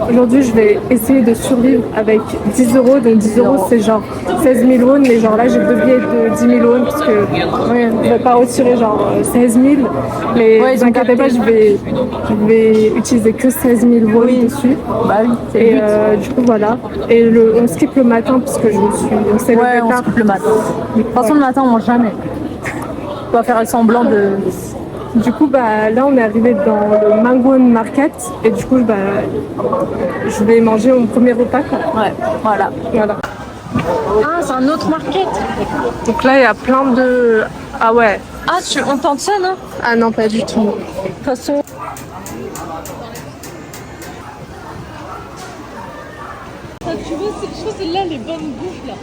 Aujourd'hui, je vais essayer de survivre avec 10 euros. Donc 10 euros, c'est genre 16 000 won. Mais genre là, j'ai deux billets de 10 000 won parce que je vais pas retirer genre 16 000. Mais ne vous inquiétez pas, je vais utiliser que 16 000 won dessus. Bah oui, et du coup, voilà. Et on skip le matin parce que on s'est levé tard. On skip le matin. De toute façon, le matin, on mange jamais. On va faire semblant de... Du coup, bah, là, on est arrivé dans le Mangwon Market et du coup, bah, je vais manger mon premier repas. Quoi. Ouais, voilà. Ah, c'est un autre market. Donc là, il y a plein de... Ah ouais. Ah, on tente ça, non? Ah non, pas du tout. De toute façon... Tu vois, je trouve c'est là les bonnes bouffes, là.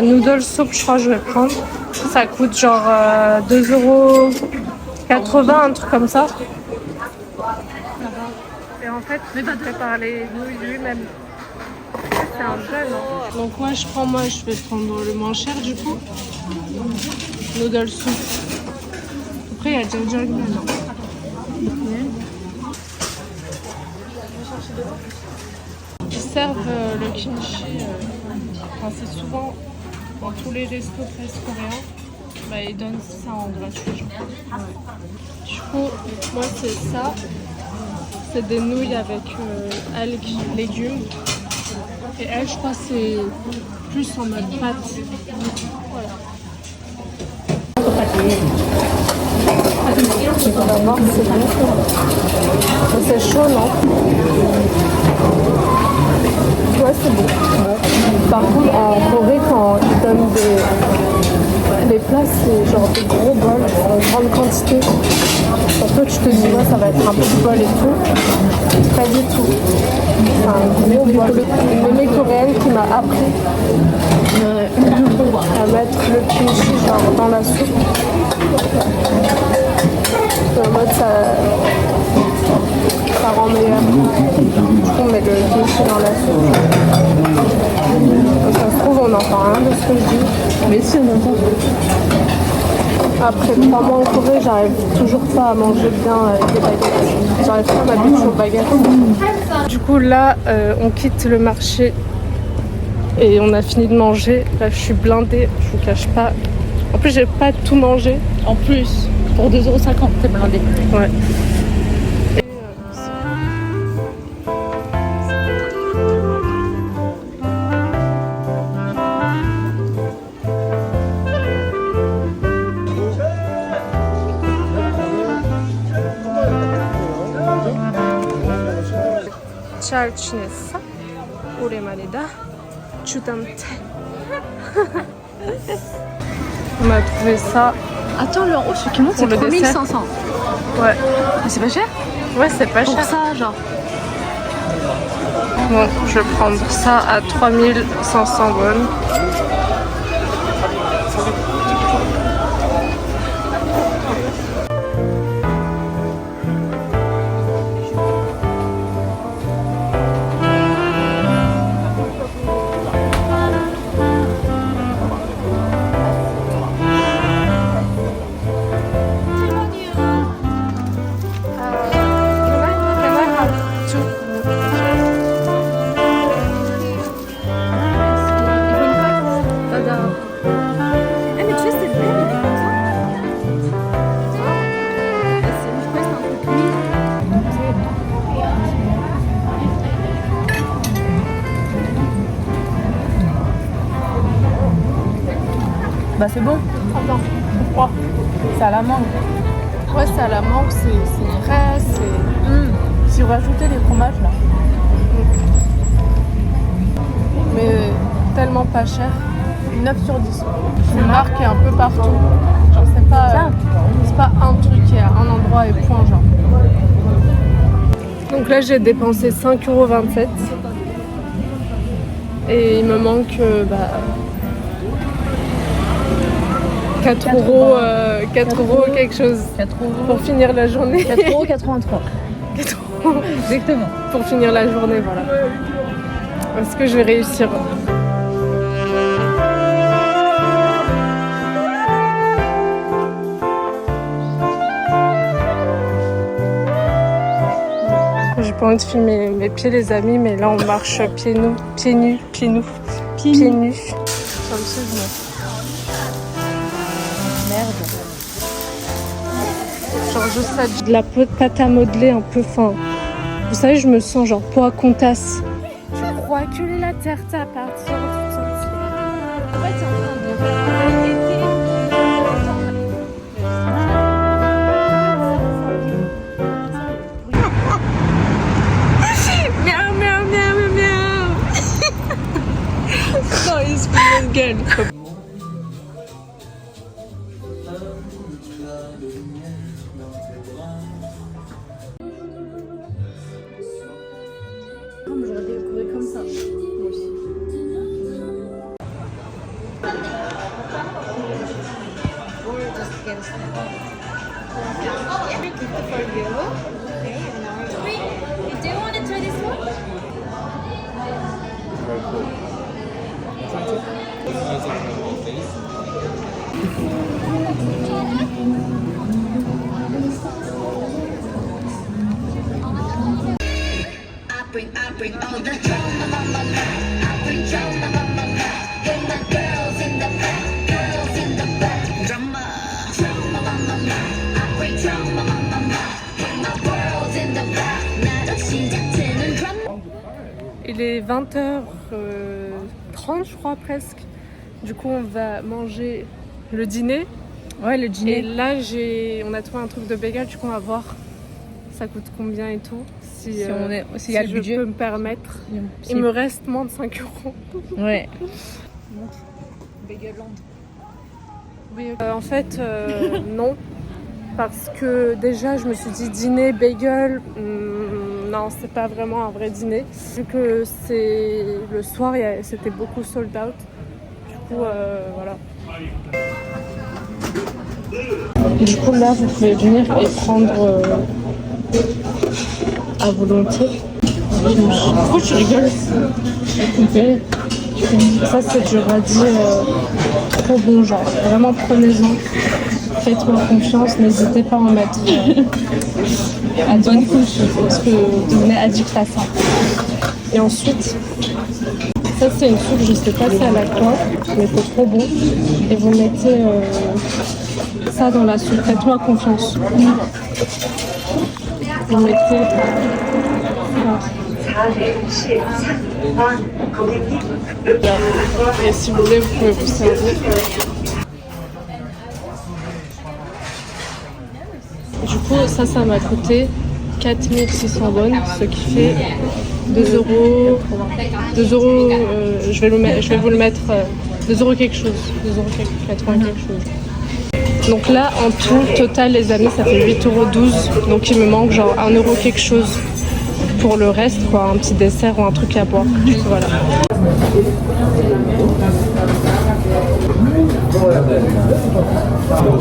Noodle soup, je crois que je vais prendre. Ça coûte genre 2,80 €, un truc comme ça. Et en fait, je prépare les nouilles lui-même. C'est un jeune. Hein. Donc je vais prendre le moins cher du coup. Noodle soup. Après, il y a jjajangmyeon. Ils servent le kimchi. C'est souvent dans tous les restos coréens. Bah, ils donnent ça en gratuit. Genre. Du coup, moi c'est ça. C'est des nouilles avec algues, légumes. Et elle, je crois, c'est plus en mode pâte. Voilà. On va voir si c'est bon. C'est chaud, non? Ouais, c'est bon. Par contre, en Corée, quand ils donnent des plats, c'est genre des gros bols en grande quantité. Pour toi, tu te dis, ouais, ça va être un petit bol et tout. Pas du tout. Enfin, une mémé coréenne qui m'a appris à mettre le kimchi genre dans la soupe. En mode, ça rend meilleur. Du coup, on met le kimchi dans la soupe. Ça se trouve, on n'entend rien de ce que je dis. Mais si, on entend. Après 3 mois en Corée, j'arrive toujours pas à manger bien avec des baguettes. J'arrive pas à m'habituer aux baguettes. Du coup, là, on quitte le marché et on a fini de manger. Là, je suis blindée, je vous cache pas. En plus, j'ai pas tout mangé. En plus, pour 2,50 €, t'es blindé. Ouais. 잘 지냈어? 오랜만이다. 주담태. On a trouvé ça. Attends, le haut, celui qui monte, c'est 3500. Ouais. Mais c'est pas cher? Ouais, c'est pas cher. Pour ça, genre. Bon, je vais prendre ça à 3500 won. Bah c'est bon. Attends, pourquoi? C'est à la mangue. Ouais, c'est à la mangue, c'est frais, c'est... Si vous rajoutez les fromages là. Mais tellement pas cher. 9 sur 10. C'est marqué un peu partout. Genre c'est pas un truc qui est à un endroit et point genre. Donc là j'ai dépensé 5,27 €. Et il me manque 4 euros, 4 euros quelque chose 4 € pour finir la journée. 4,83 €. Exactement. Pour finir la journée, voilà. Est-ce que je vais réussir? J'ai envie de filmer mes pieds les amis, mais là on marche pieds nus. Sur le cheveu. Merde. Genre juste ça, de la pâte à modeler un peu fin. Vous savez, je me sens genre poids contasse. Tu crois que la terre t'appartient, tu te sens. En fait, c'est en train de Miaou, miaou, miaou, miaou. Non, il se fout de notre gueule. J'aurais décoré comme ça. Moi aussi. Do you want to try this one? I bring all the drama on my life. I bring drama on my life. With my girls in the back, girls in the back. Drama, drama on my life. I bring drama on my life. With my girls in the back. 나도 시작되는 drama. Il est 20h30 je crois presque. Du coup on va manger le dîner. Ouais, le Et dîner. là on a trouvé un truc de bagel, du coup on va voir ça coûte combien et tout. Si Si y a le je budget. peux me permettre. Il me reste moins de 5 euros. Ouais. Bagelland. Oui, en fait, non. Parce que déjà, je me suis dit dîner, bagel, non, c'est pas vraiment un vrai dîner. Vu que c'est le soir, c'était beaucoup sold out. Du coup, voilà. Du coup, là, vous pouvez venir et prendre à volonté. Pourquoi tu rigoles? Ça, c'est du radis trop bon, genre vraiment prenez-en. Faites-moi confiance, n'hésitez pas à en mettre à bonne couche parce que vous devenez addict à ça. Et ensuite, ça c'est une soupe, je sais pas si elle a quoi, mais c'est trop bon. Et vous mettez ça dans la soupe, faites-moi confiance. Vous mettez et si vous voulez, vous pouvez vous servir. Du coup, ça m'a coûté 4600 won, ce qui fait 2 euros. 2 euros, je vais vous le mettre 2 euros quelque chose. 2 euros 80 quelque chose. Donc là, en tout, total, les amis, ça fait 8,12 euros. Donc il me manque genre 1 euro quelque chose pour le reste, quoi, un petit dessert ou un truc à boire. Du coup, voilà.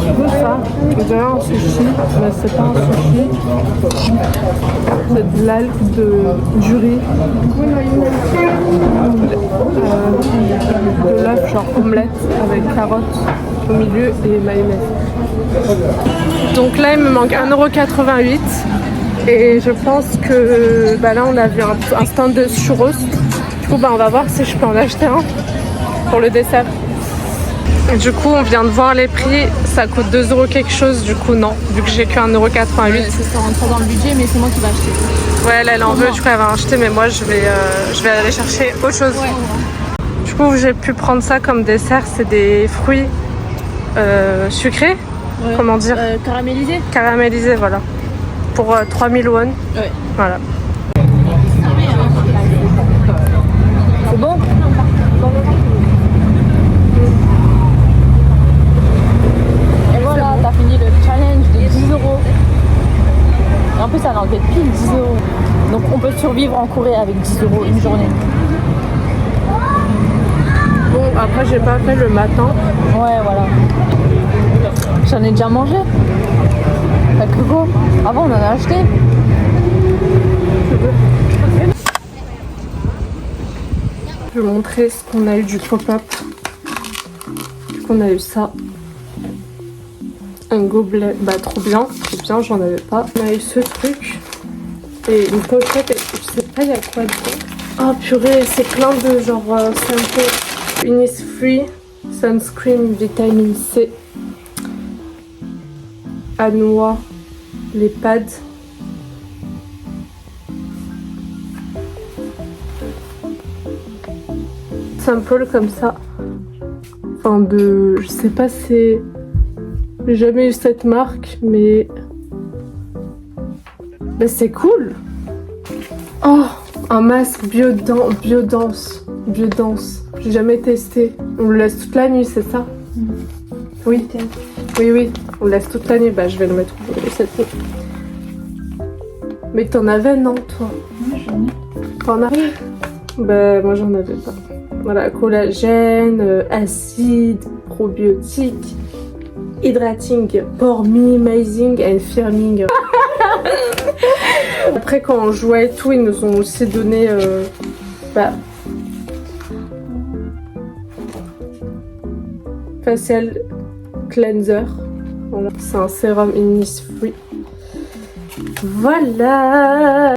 Du coup, ça, on dirait un sushi, mais c'est pas un sushi. C'est de l'algue, du riz, de l'œuf, genre omelette avec carottes au milieu et mayonnaise. Donc là, il me manque 1,88 € et je pense que là, on a vu un stand de churros. Du coup, on va voir si je peux en acheter un pour le dessert. Et du coup, on vient de voir les prix, ça coûte 2 euros quelque chose, du coup non, vu que j'ai que 1,88 €. Ouais, ça rentre pas dans le budget, mais c'est moi qui vais acheter. Ouais, elle en veut, du coup elle va en acheter, mais moi je vais aller chercher autre chose. Ouais. Du coup, j'ai pu prendre ça comme dessert, c'est des fruits sucrés, Ouais. comment dire, Caramélisé. caramélisés, voilà, pour 3000 won. Ouais. Voilà. C'est bon. Et voilà, t'as fini le challenge de 10 euros. Et en plus, ça a enlevé pile 10 euros. Donc on peut survivre en Corée avec 10 euros une journée. Bon, après j'ai pas fait le matin. Ouais, voilà. J'en ai déjà mangé. La coco. Avant, on en a acheté. Je vais montrer ce qu'on a eu du pop-up. Du coup, on a eu ça. Un gobelet, trop bien, j'en avais pas. On a eu ce truc et une pochette sais pas, il y a quoi dedans. Oh purée, c'est plein de genre samples. Innisfree, Sunscreen, Vitamine C, à noix, les pads. Sample comme ça. Enfin de... Je sais pas si... J'ai jamais eu cette marque, mais... Bah c'est cool. Oh, un masque Biodance. J'ai jamais testé. On le laisse toute la nuit, c'est ça? Oui. Oui. On le laisse toute la nuit. Bah je vais le mettre cette nuit. Mais t'en avais, non, toi? Moi j'en ai. T'en as? Bah moi j'en avais pas. Voilà, collagène, acide, probiotique, hydrating, pore minimizing and firming. Après quand on jouait et tout, ils nous ont aussi donné facial cleanser. Voilà, c'est un sérum Innisfree. Voilà.